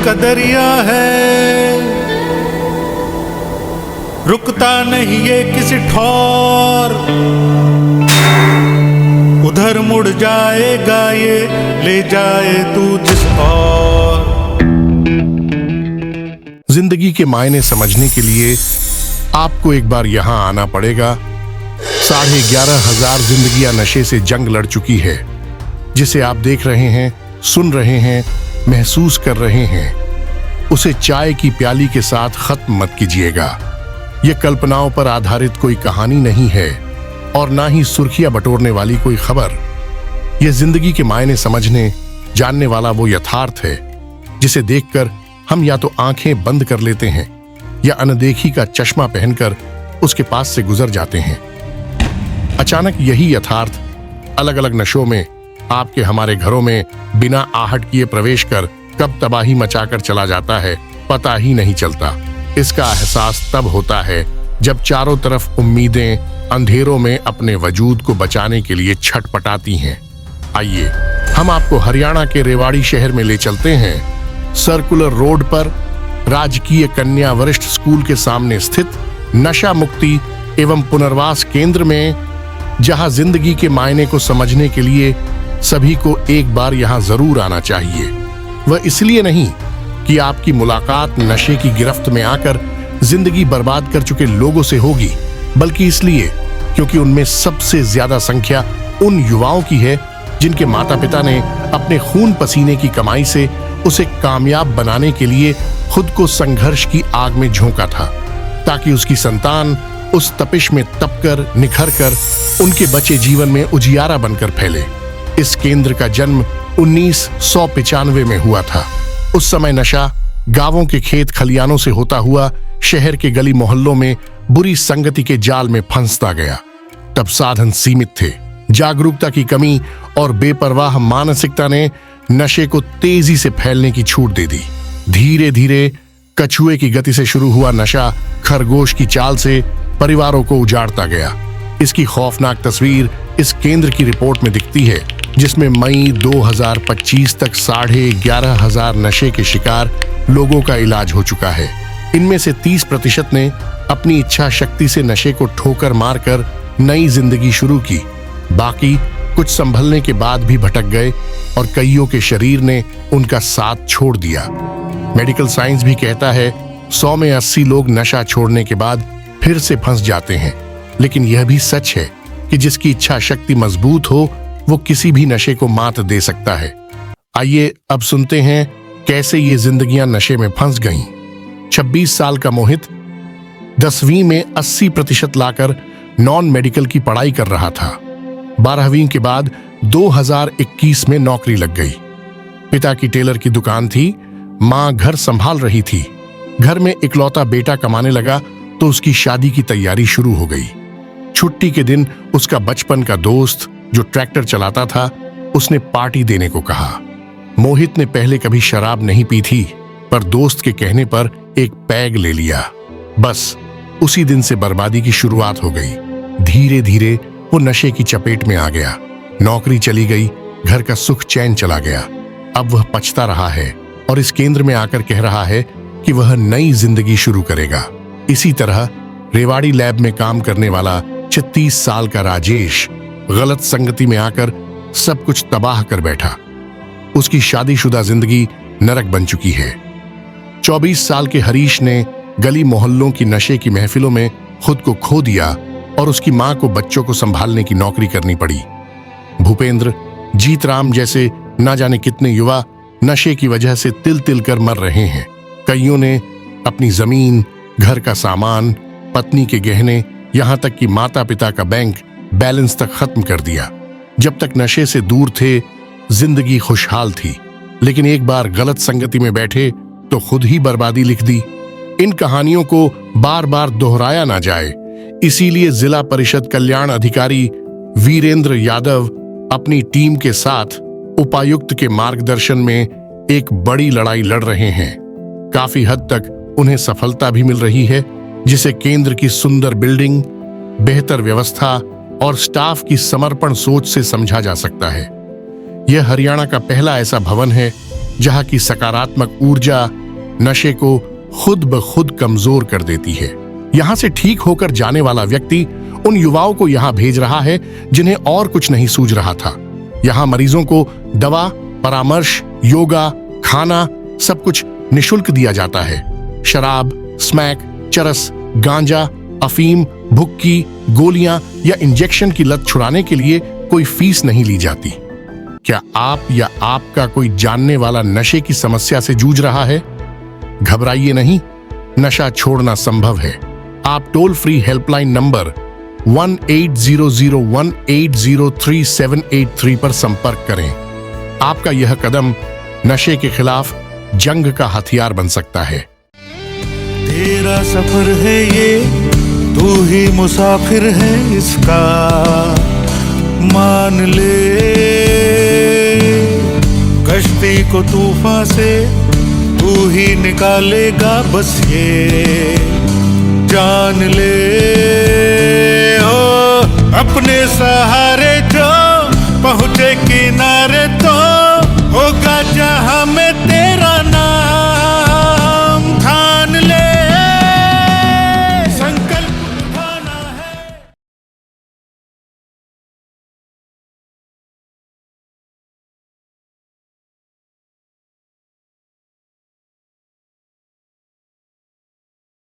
का दरिया है, रुकता नहीं ये किसी ठौर, उधर मुड़ जाएगा ये, ले जाए तू जिस ओर। जिंदगी के मायने समझने के लिए आपको एक बार यहां आना पड़ेगा। 11,500 जिंदगियां नशे से जंग लड़ चुकी है। जिसे आप देख रहे हैं, सुन रहे हैं, महसूस कर रहे हैं, उसे चाय की प्याली के साथ खत्म मत कीजिएगा। यह कल्पनाओं पर आधारित कोई कहानी नहीं है और ना ही सुर्खियां बटोरने वाली कोई खबर। यह जिंदगी के मायने समझने, जानने वाला वो यथार्थ है जिसे देखकर हम या तो आंखें बंद कर लेते हैं या अनदेखी का चश्मा पहनकर उसके पास से गुजर जाते हैं। अचानक यही यथार्थ अलग अलग नशों में आपके हमारे घरों में बिना आहट किए प्रवेश कर कब तबाही मचाकर चला जाता है, पता ही नहीं चलता। इसका एहसास तब होता है जब चारों तरफ उम्मीदें अंधेरों में अपने वजूद को बचाने के लिए छटपटाती हैं। आइए हम आपको हरियाणा के रेवाड़ी शहर में ले चलते हैं। सर्कुलर रोड पर राजकीय कन्या वरिष्ठ स्कूल के सामने स्थित नशा मुक्ति एवं पुनर्वास केंद्र में, जहां जिंदगी के मायने को समझने के लिए सभी को एक बार यहां जरूर आना चाहिए। वह इसलिए नहीं कि आपकी मुलाकात नशे की गिरफ्त में आकर जिंदगी बर्बाद कर चुके लोगों से होगी, बल्कि इसलिए क्योंकि उनमें सबसे ज्यादा संख्या उन युवाओं की है जिनके माता पिता ने अपने खून पसीने की कमाई से उसे कामयाब बनाने के लिए खुद को संघर्ष की आग में झोंका था, ताकि उसकी संतान उस तपिश में तपकर निखर कर उनके बचे जीवन में उजियारा बनकर फैले। इस केंद्र का जन्म 1995 में हुआ था। उस समय नशा गांवों के खेत खलियानों से होता हुआ शहर के गली मोहल्लों में बुरी संगति के जाल में फंसता गया। तब साधन सीमित थे, जागरूकता की कमी और बेपरवाह मानसिकता ने नशे को तेजी से फैलने की छूट दे दी। धीरे धीरे कछुए की गति से शुरू हुआ नशा खरगोश की चाल से परिवारों को उजाड़ता गया। इसकी खौफनाक तस्वीर इस केंद्र की रिपोर्ट में दिखती है, जिसमें मई 2025 तक 11,500 नशे के शिकार लोगों का इलाज हो चुका है। इनमें से 30% ने अपनी इच्छा शक्ति से नशे को ठोकर मारकर नई जिंदगी शुरू की। बाकी कुछ संभलने के बाद भी भटक गए और कईयों के शरीर ने उनका साथ छोड़ दिया। मेडिकल साइंस भी कहता है 100 में 80 लोग नशा छोड़ने के बाद फिर से फंस जाते हैं। लेकिन यह भी सच है कि जिसकी इच्छा शक्ति मजबूत हो वो किसी भी नशे को मात दे सकता है। आइए अब सुनते हैं कैसे ये जिंदगियां नशे में फंस गईं। 26 साल का मोहित 10वीं में 80% लाकर नॉन मेडिकल की पढ़ाई कर रहा था। 12वीं के बाद 2021 में नौकरी लग गई। पिता की टेलर की दुकान थी, मां घर संभाल रही थी। घर में इकलौता बेटा कमाने लगा तो उसकी शादी की तैयारी शुरू हो गई। छुट्टी के दिन उसका बचपन का दोस्त जो ट्रैक्टर चलाता था, उसने पार्टी देने को कहा। मोहित ने पहले कभी शराब नहीं पी थी, पर दोस्त के कहने पर एक पैग ले लिया। बस उसी दिन से बर्बादी की शुरुआत हो गई। धीरे धीरे वो नशे की चपेट में आ गया। नौकरी चली गई, घर का सुख चैन चला गया। अब वह पछता रहा है और इस केंद्र में आकर कह रहा है कि वह नई जिंदगी शुरू करेगा। इसी तरह रेवाड़ी लैब में काम करने वाला 36 साल का राजेश गलत संगति में आकर सब कुछ तबाह कर बैठा। उसकी शादीशुदा जिंदगी नरक बन चुकी है। 24 साल के हरीश ने गली मोहल्लों की नशे की महफिलों में खुद को खो दिया और उसकी मां को बच्चों को संभालने की नौकरी करनी पड़ी। भूपेंद्र, जीतराम जैसे ना जाने कितने युवा नशे की वजह से तिल तिल कर मर रहे हैं। कईयों ने अपनी जमीन, घर का सामान, पत्नी के गहने, यहां तक कि माता पिता का बैंक बैलेंस तक खत्म कर दिया। जब तक नशे से दूर थे जिंदगी खुशहाल थी, लेकिन एक बार गलत संगति में बैठे तो खुद ही बर्बादी लिख दी। इन कहानियों को बार बार दोहराया ना जाए, इसीलिए जिला परिषद कल्याण अधिकारी वीरेंद्र यादव अपनी टीम के साथ उपायुक्त के मार्गदर्शन में एक बड़ी लड़ाई लड़ रहे हैं। काफी हद तक उन्हें सफलता भी मिल रही है, जिसे केंद्र की सुंदर बिल्डिंग, बेहतर व्यवस्था और स्टाफ की समर्पण सोच से समझा जा सकता है। यह हरियाणा का पहला ऐसा भवन है जहां की सकारात्मक ऊर्जा नशे को खुद ब खुद कमजोर कर देती है। यहां से ठीक होकर जाने वाला व्यक्ति उन युवाओं को यहां भेज रहा है जिन्हें और कुछ नहीं सूझ रहा था। यहां मरीजों को दवा, परामर्श, योगा, खाना सब कुछ निशुल्क दिया जाता है। शराब, स्मैक, चरस, गांजा, अफीम, भुक्की, गोलियां या इंजेक्शन की लत छुड़ाने के लिए कोई फीस नहीं ली जाती। क्या आप या आपका कोई जानने वाला नशे की समस्या से जूझ रहा है? घबराइए नहीं, नशा छोड़ना संभव है। आप टोल फ्री हेल्पलाइन नंबर 180018033783 पर संपर्क करें। आपका यह कदम नशे के खिलाफ जंग का हथियार बन सकता है। तेरा सफर है ये, तू ही मुसाफिर है इसका, मान ले कश्ती को तूफान से तू ही निकालेगा, बस ये जान ले। ओ अपने सहारे